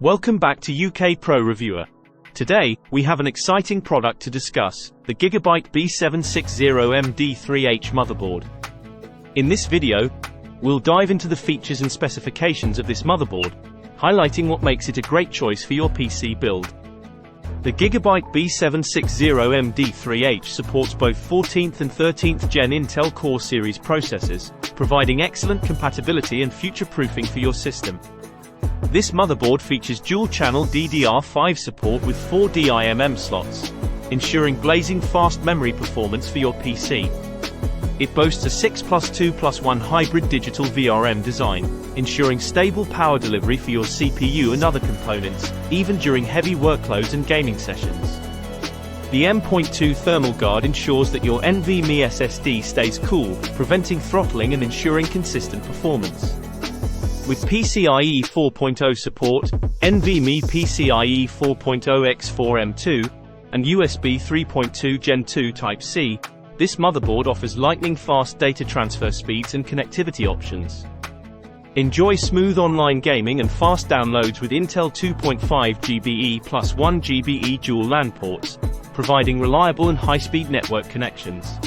Welcome back to UK Pro Reviewer. Today, we have an exciting product to discuss, the GIGABYTE B760M D3H motherboard. In this video, we'll dive into the features and specifications of this motherboard, highlighting what makes it a great choice for your PC build. The GIGABYTE B760M D3H supports both 14th and 13th Gen Intel Core series processors, providing excellent compatibility and future-proofing for your system. This motherboard features dual-channel DDR5 support with 4 DIMM slots, ensuring blazing fast memory performance for your PC. It boasts a 6+2+1 hybrid digital VRM design, ensuring stable power delivery for your CPU and other components, even during heavy workloads and gaming sessions. The M.2 thermal guard ensures that your NVMe SSD stays cool, preventing throttling and ensuring consistent performance. With PCIe 4.0 support, NVMe PCIe 4.0 x4M2, and USB 3.2 Gen 2 Type-C, this motherboard offers lightning-fast data transfer speeds and connectivity options. Enjoy smooth online gaming and fast downloads with Intel 2.5 GBE plus 1 GBE dual LAN ports, providing reliable and high-speed network connections.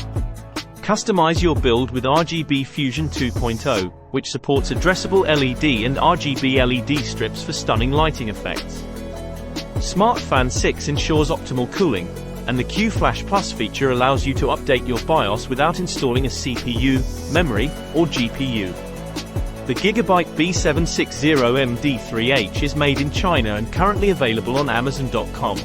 Customize your build with RGB Fusion 2.0, which supports addressable LED and RGB LED strips for stunning lighting effects. Smart Fan 6 ensures optimal cooling, and the Q-Flash Plus feature allows you to update your BIOS without installing a CPU, memory, or GPU. The GIGABYTE B760M D3H is made in China and currently available on Amazon.com.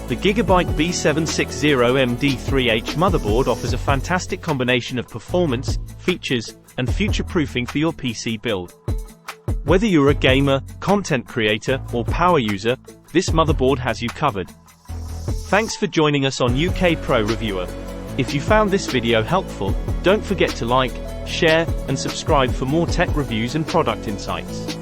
The GIGABYTE B760M D3H motherboard offers a fantastic combination of performance, features, and future-proofing for your PC build. Whether you're a gamer, content creator, or power user, this motherboard has you covered. Thanks for joining us on UK Pro Reviewer. If you found this video helpful, don't forget to like, share, and subscribe for more tech reviews and product insights.